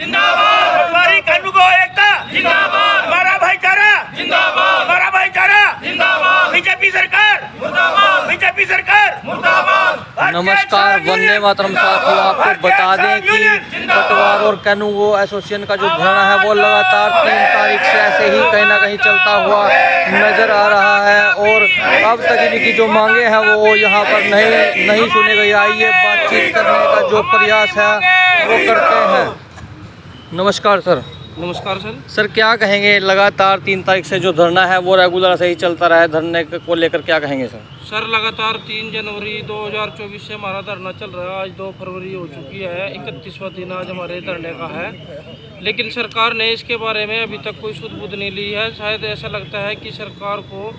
जिंदाबाद, पटवारी कानून एकता जिंदाबाद, हमारा भाईचारा जिंदाबाद, हमारा भाईचारा जिंदाबाद, बीजेपी सरकार मुर्दाबाद, बीजेपी सरकार मुर्दाबाद। नमस्कार, वंदे मातरम साथियों। आपको बता दें कि पटवार और कैनूगो एसोसिएशन का जो धरना है वो लगातार 3 तारीख से ऐसे ही कहीं ना कहीं चलता हुआ नजर आ रहा है और अब तक इनकी जो मांगे हैं वो यहाँ पर नहीं सुनी गई। आइए बातचीत करने का जो प्रयास है वो करते हैं। नमस्कार सर। नमस्कार सर। सर क्या कहेंगे, लगातार 3 तारीख से जो धरना है वो रेगुलर से ही चलता रहा है, धरने को लेकर क्या कहेंगे सर? सर लगातार 3 जनवरी 2024 से हमारा धरना चल रहा है। आज 2 फरवरी हो चुकी है, 31वां दिन आज हमारे धरने का है, लेकिन सरकार ने इसके बारे में अभी तक कोई सुध बुध नहीं ली है। शायद ऐसा लगता है कि सरकार को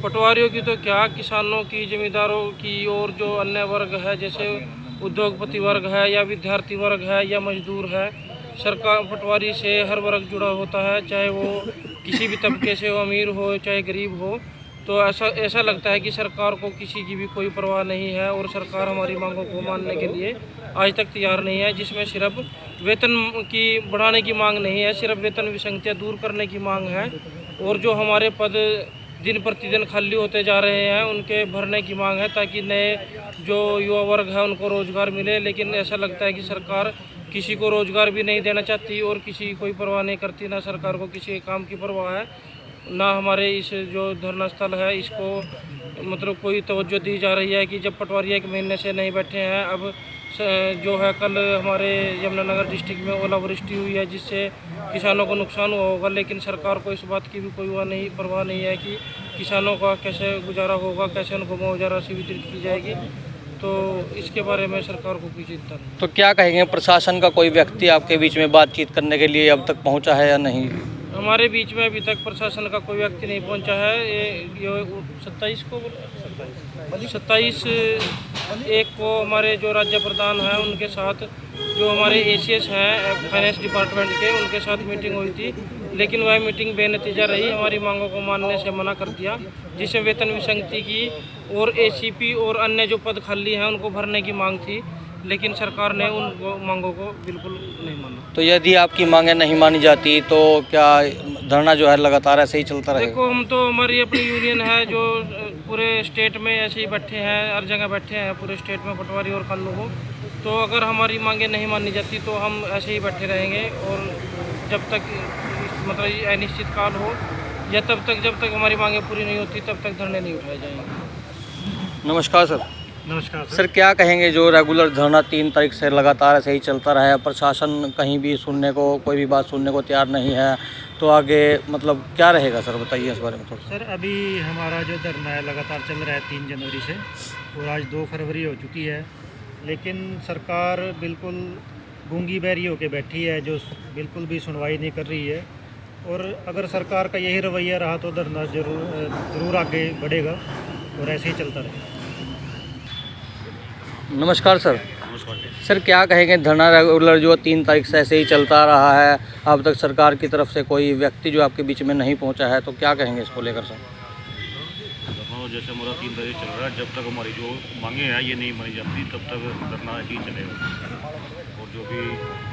पटवारियों की तो क्या, किसानों की, जमींदारों की और जो अन्य वर्ग है जैसे उद्योगपति वर्ग है या विद्यार्थी वर्ग है या मजदूर है, सरकार पटवारी से हर वर्ग जुड़ा होता है, चाहे वो किसी भी तबके से हो, अमीर हो चाहे गरीब हो। तो ऐसा लगता है कि सरकार को किसी की भी कोई परवाह नहीं है और सरकार हमारी मांगों को मानने के लिए आज तक तैयार नहीं है, जिसमें सिर्फ वेतन की बढ़ाने की मांग नहीं है, सिर्फ वेतन विसंगतियाँ दूर करने की मांग है और जो हमारे पद दिन प्रतिदिन खाली होते जा रहे हैं उनके भरने की मांग है, ताकि नए जो युवा वर्ग है उनको रोज़गार मिले। लेकिन ऐसा लगता है कि सरकार किसी को रोज़गार भी नहीं देना चाहती और किसी की कोई परवाह नहीं करती। ना सरकार को किसी काम की परवाह है, ना हमारे इस जो धरना स्थल है इसको मतलब कोई तवज्जो दी जा रही है कि जब पटवारी 1 महीने से नहीं बैठे हैं। अब जो है कल हमारे यमुनानगर डिस्ट्रिक्ट में ओलावृष्टि हुई है जिससे किसानों को नुकसान हुआ होगा, लेकिन सरकार को इस बात की भी कोई परवाह नहीं है कि किसानों का कैसे गुजारा होगा, कैसे उनको मुआवजा राशि वितरित की जाएगी। तो इसके बारे में सरकार को कोई चिंता नहीं। तो क्या कहेंगे, प्रशासन का कोई व्यक्ति आपके बीच में बातचीत करने के लिए अब तक पहुंचा है या नहीं? हमारे बीच में अभी तक प्रशासन का कोई व्यक्ति नहीं पहुंचा है। ये 27/1 को हमारे जो राज्य प्रधान हैं उनके साथ जो हमारे ACS हैं फाइनेंस डिपार्टमेंट के, उनके साथ मीटिंग हुई थी, लेकिन वह मीटिंग बेनतीजा रही। हमारी मांगों को मानने से मना कर दिया, जिसमें वेतन विसंगति की और ACP और अन्य जो पद खाली हैं उनको भरने की मांग थी, लेकिन सरकार ने उन मांगों को बिल्कुल नहीं माना। तो यदि आपकी मांगें नहीं मानी जाती तो क्या धरना जो है लगातार ऐसे ही चलता रहेगा? देखो, हम तो हमारी अपनी यूनियन है जो पूरे स्टेट में ऐसे ही बैठे हैं, हर जगह बैठे हैं पूरे स्टेट में पटवारी और कानून। तो अगर हमारी मांगें नहीं मानी जाती तो हम ऐसे ही बैठे रहेंगे और जब तक मतलब अनिश्चित काल हो या जब तक हमारी मांगें पूरी नहीं होती तब तक धरने नहीं उठाए जाएंगे। नमस्कार सर। नमस्कार सर क्या कहेंगे, जो रेगुलर धरना 3 तारीख से लगातार ऐसे ही चलता रहा है, प्रशासन कहीं भी सुनने को, कोई भी बात सुनने को तैयार नहीं है, तो आगे मतलब क्या रहेगा सर, बताइए इस बारे में थोड़ा। सर अभी हमारा जो धरना है लगातार चल रहा है 3 जनवरी से और आज 2 फरवरी हो चुकी है, लेकिन सरकार बिल्कुल गूंगी बहरी होकर बैठी है, जो बिल्कुल भी सुनवाई नहीं कर रही है। और अगर सरकार का यही रवैया रहा तो धरना ज़रूर आगे बढ़ेगा और ऐसे ही चलता रहेगा। नमस्कार सर। सर क्या कहेंगे, धरना रेगुलर जो 3 तारीख से ऐसे ही चलता रहा है, अब तक सरकार की तरफ से कोई व्यक्ति जो आपके बीच में नहीं पहुंचा है, तो क्या कहेंगे इसको लेकर सर? जैसे हमारा 3 तारीख चल रहा है, जब तक हमारी जो मांगे हैं ये नहीं मानी जाती तब तक धरना ही चलेगा और जो भी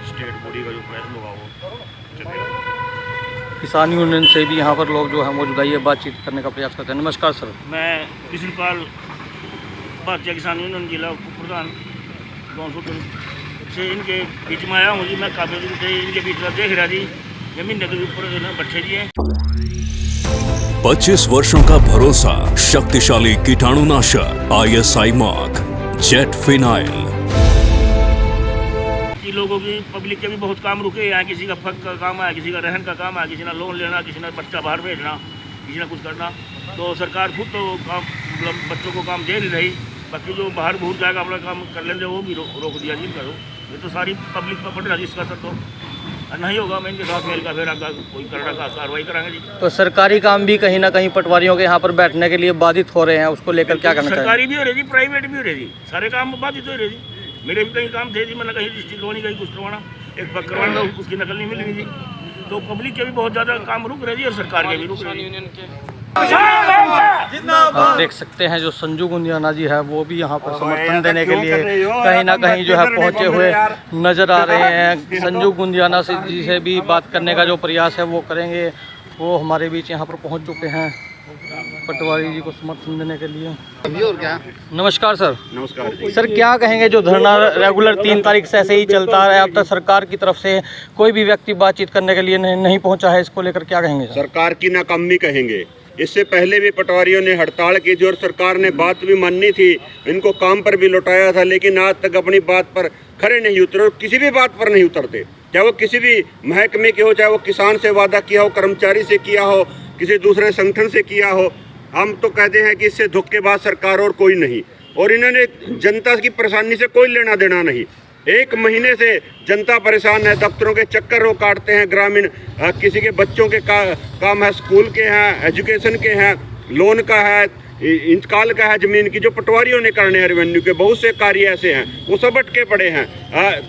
स्टेट बॉडी का जो फैसला होगा वो चलेगा। किसान यूनियन से भी यहाँ पर लोग जो है मौजूद है, बातचीत करने का प्रयास करते हैं। नमस्कार सर। मैं कृष्णपाल, भारतीय किसान यूनियन जिला प्रधान गाँव से इनके बीच में आया हूँ जी। मैं काफ़ी दिन से इनके बीच में देख रहा जी, जमीन के ऊपर बच्चे जी हैं। 25 वर्षों का भरोसा, शक्तिशाली कीटाणुनाशक ISI मार्क जेट फिनाइल। लोगों की पब्लिक के भी बहुत काम रुके हैं, किसी का फक का काम है, किसी का रहन का काम है, किसी ने लोन लेना, किसी ने बच्चा बाहर भेजना, किसी ने कुछ करना। तो सरकार खुद तो काम मतलब बच्चों को काम दे नहीं रही, बाकी जो बाहर भूल जाएगा अपना काम कर लेंगे वो भी रोक दिया जी करो। ये तो सारी पब्लिक पर पड़ रहा है इसका सर, तो नहीं होगा मैं इनके साथ मिलकर फिर आपका कोई करने का कार्रवाई कराएंगे जी। तो सरकारी काम भी कहीं ना कहीं पटवारियों के यहाँ पर बैठने के लिए बाधित हो रहे हैं, उसको लेकर क्या करना चाहिए? सरकारी भी हो रही जी, प्राइवेट भी हो रही जी, सारे काम बाधित हो रही जी। मेरे भी कहीं काम थे जी, मैंने कहीं डिस्ट्रिक्ट करवानी, कहीं कुछ करवाना, एक पक करवाना, उसकी नकल नहीं मिलेगी जी। तो पब्लिक के भी बहुत ज़्यादा काम रुक रहे जी और सरकार के भी रुक रहे। आप देख सकते हैं जो संजू गुंजियाना जी है वो भी यहाँ पर समर्थन देने के लिए कहीं ना कहीं जो है पहुँचे हुए नज़र आ रहे हैं। संजू गुंजियाना जी से भी बात करने का जो प्रयास है वो करेंगे। वो हमारे बीच यहाँ पर पहुँच चुके हैं पटवारी जी को समर्थन देने के लिए। और क्या? नमस्कार सर। नमस्कार जी। सर क्या कहेंगे जो धरना रेगुलर 3 तारीख से ऐसे ही चलता है, अब तक सरकार की तरफ से कोई भी व्यक्ति बातचीत करने के लिए नहीं पहुंचा है, इसको लेकर क्या कहेंगे सर? सरकार की नाकामी कहेंगे। इससे पहले भी पटवारियों ने हड़ताल की थी और सरकार ने बात भी माननी थी, इनको काम पर भी लौटाया था, लेकिन आज तक अपनी बात पर खरे नहीं उतरे और किसी भी बात पर नहीं उतरते। चाहे वो किसी भी महकमे के हो, चाहे वो किसान से वादा किया हो, कर्मचारी से किया हो, किसी दूसरे संगठन से किया हो। हम तो कहते हैं कि इससे धोखेबाज सरकार और कोई नहीं, और इन्होंने जनता की परेशानी से कोई लेना देना नहीं। 1 महीने से जनता परेशान है, दफ्तरों के चक्कर वो काटते हैं, ग्रामीण किसी के बच्चों के काम है, स्कूल के हैं, एजुकेशन के हैं, लोन का है, इंतकाल का है, ज़मीन की जो पटवारियों ने करने हैं, रेवेन्यू के बहुत से कार्य ऐसे हैं वो सब अटके पड़े हैं।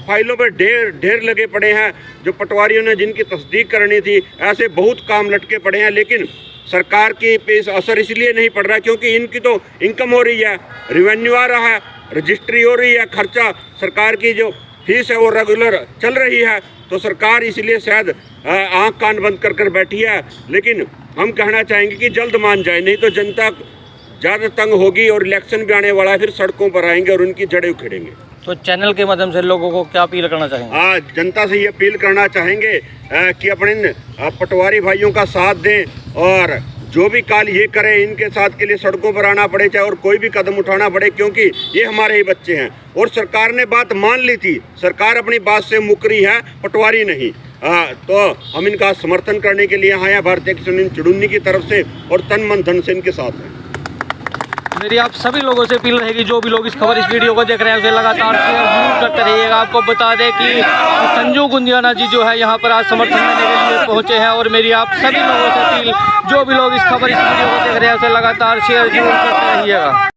फाइलों पर ढेर लगे पड़े हैं जो पटवारियों ने जिनकी तस्दीक करनी थी, ऐसे बहुत काम लटके पड़े हैं। लेकिन सरकार की पे असर इसलिए नहीं पड़ रहा क्योंकि इनकी तो इनकम हो रही है, रेवेन्यू आ रहा है, रजिस्ट्री हो रही है, खर्चा सरकार की जो फीस है वो रेगुलर चल रही है, तो सरकार इसलिए शायद आँख कान बंद कर बैठी है। लेकिन हम कहना चाहेंगे कि जल्द मान जाए, नहीं तो जनता ज़्यादा तंग होगी और इलेक्शन भी आने वाला है, फिर सड़कों पर आएंगे और उनकी जड़ें उखेड़ेंगे। तो चैनल के माध्यम से लोगों को क्या अपील करना चाहेंगे? जनता से ये अपील करना चाहेंगे कि अपने पटवारी भाइयों का साथ दें और जो भी काल ये करें इनके साथ के लिए सड़कों पर आना पड़े, चाहे और कोई भी कदम उठाना पड़े, क्योंकि ये हमारे ही बच्चे हैं। और सरकार ने बात मान ली थी, सरकार अपनी बात से मुकरी है, पटवारी नहीं। तो हम इनका समर्थन करने के लिए यहाँ आए भारतीय किसान यूनियन चुड़ुन्नी की तरफ से, और तन मन धन से इनके साथ हैं। मेरी आप सभी लोगों से अपील रहेगी, जो भी लोग इस वीडियो को देख रहे हैं उसे लगातार शेयर जरूर करते रहिएगा। आपको बता दें कि संजू गुंजियाना जी जो है यहाँ पर आज समर्थन देने के लिए पहुँचे हैं, और मेरी आप सभी लोगों से अपील, जो भी लोग इस वीडियो को देख रहे हैं उसे लगातार शेयर जरूर करते रहिएगा।